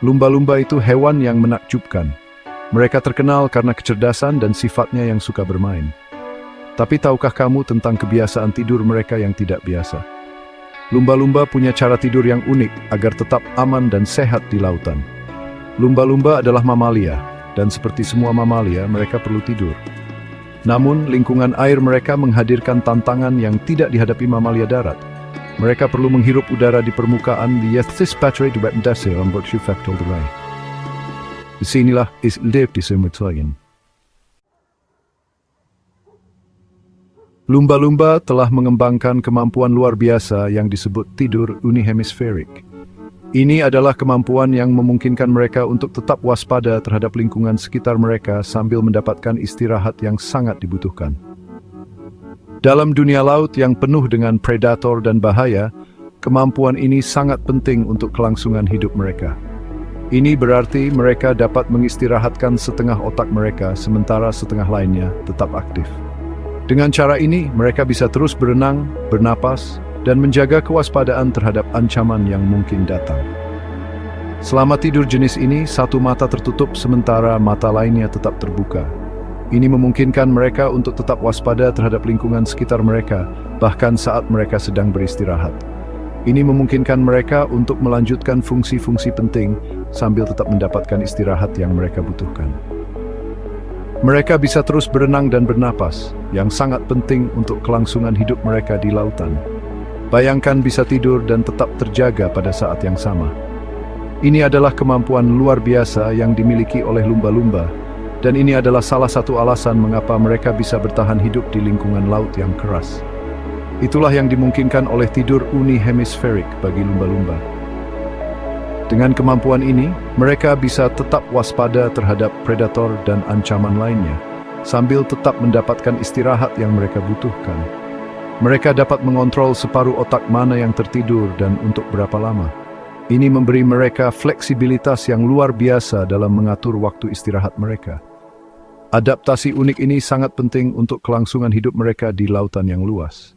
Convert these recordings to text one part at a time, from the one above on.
Lumba-lumba itu hewan yang menakjubkan. Mereka terkenal karena kecerdasan dan sifatnya yang suka bermain. Tapi tahukah kamu tentang kebiasaan tidur mereka yang tidak biasa? Lumba-lumba punya cara tidur yang unik agar tetap aman dan sehat di lautan. Lumba-lumba adalah mamalia, dan seperti semua mamalia, mereka perlu tidur. Namun, lingkungan air mereka menghadirkan tantangan yang tidak dihadapi mamalia darat. Mereka perlu menghirup udara di permukaan di Patrick Webdase on Factor Delay. Disinilah is live di Semutoyen. Lumba-lumba telah mengembangkan kemampuan luar biasa yang disebut tidur unihemisferik. Ini adalah kemampuan yang memungkinkan mereka untuk tetap waspada terhadap lingkungan sekitar mereka sambil mendapatkan istirahat yang sangat dibutuhkan. Dalam dunia laut yang penuh dengan predator dan bahaya, kemampuan ini sangat penting untuk kelangsungan hidup mereka. Ini berarti mereka dapat mengistirahatkan setengah otak mereka sementara setengah lainnya tetap aktif. Dengan cara ini, mereka bisa terus berenang, bernapas, dan menjaga kewaspadaan terhadap ancaman yang mungkin datang. Selama tidur jenis ini, satu mata tertutup sementara mata lainnya tetap terbuka. Ini memungkinkan mereka untuk tetap waspada terhadap lingkungan sekitar mereka, bahkan saat mereka sedang beristirahat. Ini memungkinkan mereka untuk melanjutkan fungsi-fungsi penting sambil tetap mendapatkan istirahat yang mereka butuhkan. Mereka bisa terus berenang dan bernapas, yang sangat penting untuk kelangsungan hidup mereka di lautan. Bayangkan bisa tidur dan tetap terjaga pada saat yang sama. Ini adalah kemampuan luar biasa yang dimiliki oleh lumba-lumba, dan ini adalah salah satu alasan mengapa mereka bisa bertahan hidup di lingkungan laut yang keras. Itulah yang dimungkinkan oleh tidur unihemisferik bagi lumba-lumba. Dengan kemampuan ini, mereka bisa tetap waspada terhadap predator dan ancaman lainnya, sambil tetap mendapatkan istirahat yang mereka butuhkan. Mereka dapat mengontrol separuh otak mana yang tertidur dan untuk berapa lama. Ini memberi mereka fleksibilitas yang luar biasa dalam mengatur waktu istirahat mereka. Adaptasi unik ini sangat penting untuk kelangsungan hidup mereka di lautan yang luas.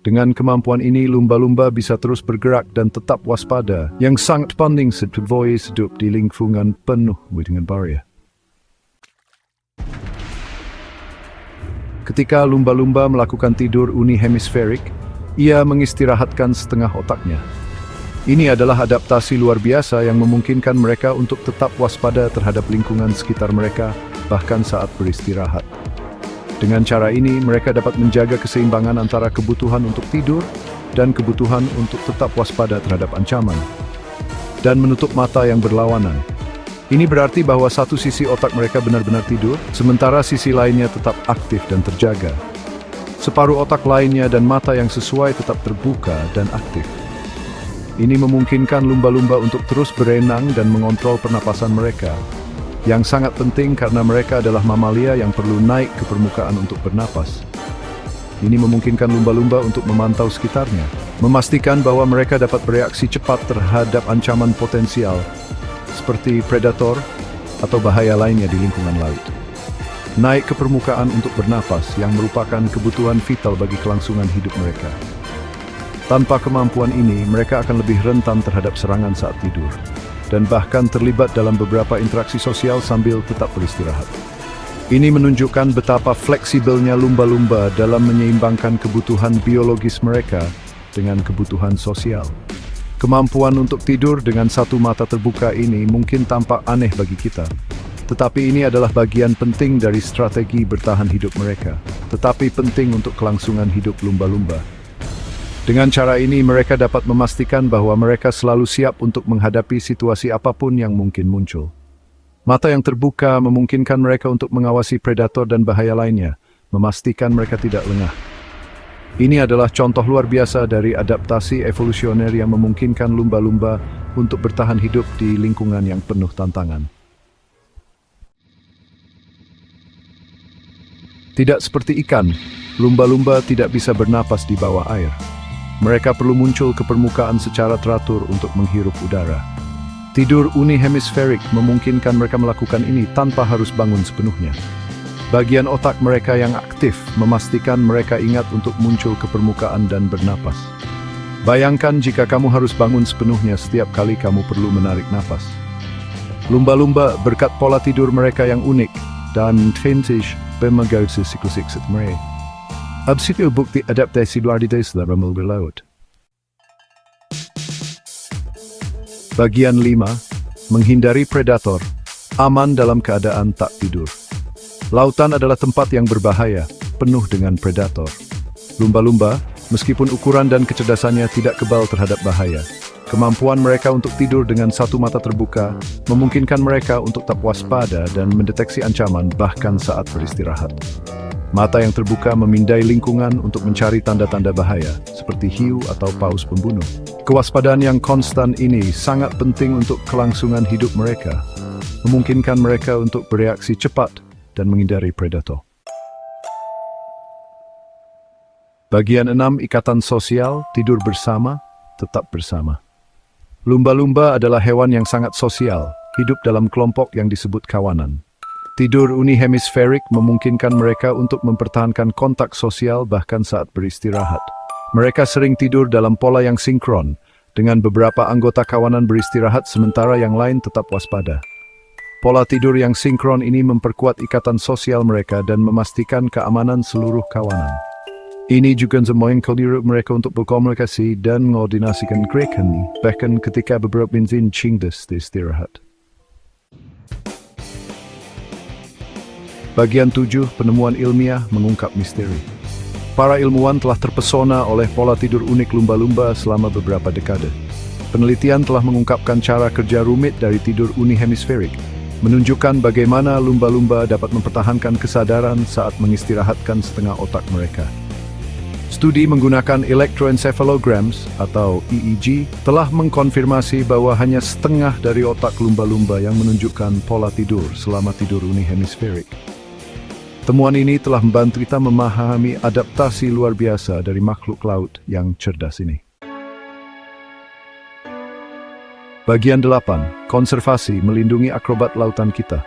Dengan kemampuan ini, lumba-lumba bisa terus bergerak dan tetap waspada, yang sangat penting sebagai hidup di lingkungan penuh dengan bahaya. Ketika lumba-lumba melakukan tidur unihemisferik, ia mengistirahatkan setengah otaknya. Ini adalah adaptasi luar biasa yang memungkinkan mereka untuk tetap waspada terhadap lingkungan sekitar mereka, bahkan saat beristirahat. Dengan cara ini, mereka dapat menjaga keseimbangan antara kebutuhan untuk tidur dan kebutuhan untuk tetap waspada terhadap ancaman, dan menutup mata yang berlawanan. Ini berarti bahwa satu sisi otak mereka benar-benar tidur, sementara sisi lainnya tetap aktif dan terjaga. Separuh otak lainnya dan mata yang sesuai tetap terbuka dan aktif. Ini memungkinkan lumba-lumba untuk terus berenang dan mengontrol pernapasan mereka, yang sangat penting karena mereka adalah mamalia yang perlu naik ke permukaan untuk bernapas. Ini memungkinkan lumba-lumba untuk memantau sekitarnya, memastikan bahwa mereka dapat bereaksi cepat terhadap ancaman potensial, seperti predator atau bahaya lainnya di lingkungan laut. Naik ke permukaan untuk bernapas yang merupakan kebutuhan vital bagi kelangsungan hidup mereka. Tanpa kemampuan ini, mereka akan lebih rentan terhadap serangan saat tidur, dan bahkan terlibat dalam beberapa interaksi sosial sambil tetap beristirahat. Ini menunjukkan betapa fleksibelnya lumba-lumba dalam menyeimbangkan kebutuhan biologis mereka dengan kebutuhan sosial. Kemampuan untuk tidur dengan satu mata terbuka ini mungkin tampak aneh bagi kita, tetapi ini adalah bagian penting dari strategi bertahan hidup mereka, tetapi penting untuk kelangsungan hidup lumba-lumba. Dengan cara ini, mereka dapat memastikan bahwa mereka selalu siap untuk menghadapi situasi apapun yang mungkin muncul. Mata yang terbuka memungkinkan mereka untuk mengawasi predator dan bahaya lainnya, memastikan mereka tidak lengah. Ini adalah contoh luar biasa dari adaptasi evolusioner yang memungkinkan lumba-lumba untuk bertahan hidup di lingkungan yang penuh tantangan. Tidak seperti ikan, lumba-lumba tidak bisa bernapas di bawah air. Mereka perlu muncul ke permukaan secara teratur untuk menghirup udara. Tidur unihemisferik memungkinkan mereka melakukan ini tanpa harus bangun sepenuhnya. Bagian otak mereka yang aktif memastikan mereka ingat untuk muncul ke permukaan dan bernapas. Bayangkan jika kamu harus bangun sepenuhnya setiap kali kamu perlu menarik nafas. Lumba-lumba berkat pola tidur mereka yang unik dan vintage bermegausi siklus mereka. Absidio bukti adaptasi luar biasa dalam berlaut. Bagian 5. Menghindari predator. Aman dalam keadaan tak tidur. Lautan adalah tempat yang berbahaya, penuh dengan predator. Lumba-lumba, meskipun ukuran dan kecerdasannya tidak kebal terhadap bahaya, kemampuan mereka untuk tidur dengan satu mata terbuka memungkinkan mereka untuk tetap waspada dan mendeteksi ancaman bahkan saat beristirahat. Mata yang terbuka memindai lingkungan untuk mencari tanda-tanda bahaya, seperti hiu atau paus pembunuh. Kewaspadaan yang konstan ini sangat penting untuk kelangsungan hidup mereka, memungkinkan mereka untuk bereaksi cepat dan menghindari predator. Bagian 6. Ikatan sosial, tidur bersama, tetap bersama. Lumba-lumba adalah hewan yang sangat sosial, hidup dalam kelompok yang disebut kawanan. Tidur unihemisferik memungkinkan mereka untuk mempertahankan kontak sosial bahkan saat beristirahat. Mereka sering tidur dalam pola yang sinkron, dengan beberapa anggota kawanan beristirahat sementara yang lain tetap waspada. Pola tidur yang sinkron ini memperkuat ikatan sosial mereka dan memastikan keamanan seluruh kawanan. Ini juga memungkinkan mereka untuk berkomunikasi dan mengordinasikan gerakan, bahkan ketika beberapa benzin cingdes istirahat. Bagian 7. Penemuan ilmiah mengungkap misteri. Para ilmuwan telah terpesona oleh pola tidur unik lumba-lumba selama beberapa dekade. Penelitian telah mengungkapkan cara kerja rumit dari tidur unihemisferik, menunjukkan bagaimana lumba-lumba dapat mempertahankan kesadaran saat mengistirahatkan setengah otak mereka. Studi menggunakan electroencephalograms atau EEG telah mengkonfirmasi bahwa hanya setengah dari otak lumba-lumba yang menunjukkan pola tidur selama tidur unihemisferik. Temuan ini telah membantu kita memahami adaptasi luar biasa dari makhluk laut yang cerdas ini. Bagian 8. Konservasi melindungi akrobat lautan kita.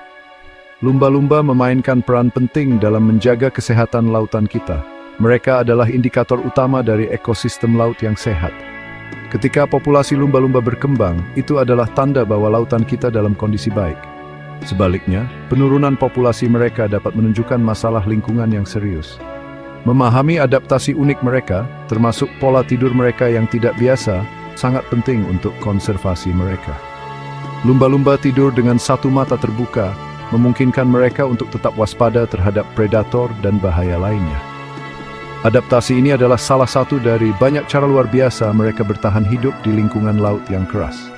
Lumba-lumba memainkan peran penting dalam menjaga kesehatan lautan kita. Mereka adalah indikator utama dari ekosistem laut yang sehat. Ketika populasi lumba-lumba berkembang, itu adalah tanda bahwa lautan kita dalam kondisi baik. Sebaliknya, penurunan populasi mereka dapat menunjukkan masalah lingkungan yang serius. Memahami adaptasi unik mereka, termasuk pola tidur mereka yang tidak biasa, sangat penting untuk konservasi mereka. Lumba-lumba tidur dengan satu mata terbuka, memungkinkan mereka untuk tetap waspada terhadap predator dan bahaya lainnya. Adaptasi ini adalah salah satu dari banyak cara luar biasa mereka bertahan hidup di lingkungan laut yang keras.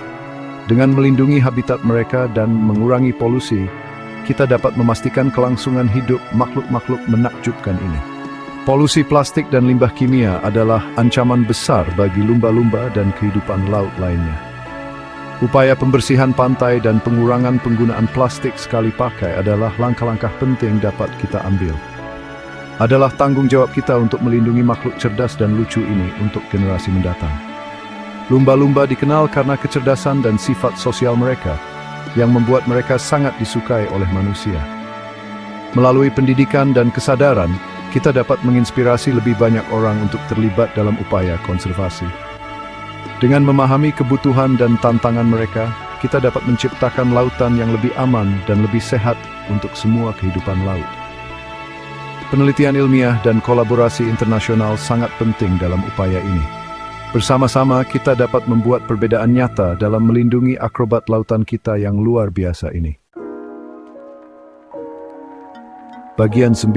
Dengan melindungi habitat mereka dan mengurangi polusi, kita dapat memastikan kelangsungan hidup makhluk-makhluk menakjubkan ini. Polusi plastik dan limbah kimia adalah ancaman besar bagi lumba-lumba dan kehidupan laut lainnya. Upaya pembersihan pantai dan pengurangan penggunaan plastik sekali pakai adalah langkah-langkah penting dapat kita ambil. Adalah tanggung jawab kita untuk melindungi makhluk cerdas dan lucu ini untuk generasi mendatang. Lumba-lumba dikenal karena kecerdasan dan sifat sosial mereka, yang membuat mereka sangat disukai oleh manusia. Melalui pendidikan dan kesadaran, kita dapat menginspirasi lebih banyak orang untuk terlibat dalam upaya konservasi. Dengan memahami kebutuhan dan tantangan mereka, kita dapat menciptakan lautan yang lebih aman dan lebih sehat untuk semua kehidupan laut. Penelitian ilmiah dan kolaborasi internasional sangat penting dalam upaya ini. Bersama-sama kita dapat membuat perbedaan nyata dalam melindungi akrobat lautan kita yang luar biasa ini. Bagian 9,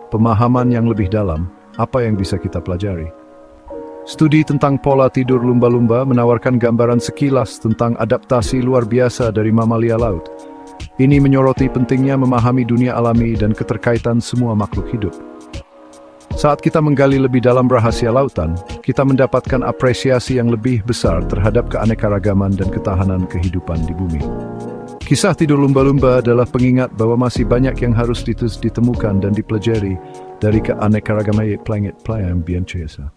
pemahaman yang lebih dalam, apa yang bisa kita pelajari. Studi tentang pola tidur lumba-lumba menawarkan gambaran sekilas tentang adaptasi luar biasa dari mamalia laut. Ini menyoroti pentingnya memahami dunia alami dan keterkaitan semua makhluk hidup. Saat kita menggali lebih dalam rahasia lautan, kita mendapatkan apresiasi yang lebih besar terhadap keanekaragaman dan ketahanan kehidupan di bumi. Kisah tidur lumba-lumba adalah pengingat bahwa masih banyak yang harus ditemukan dan dipelajari dari keanekaragaman planet yang biasa.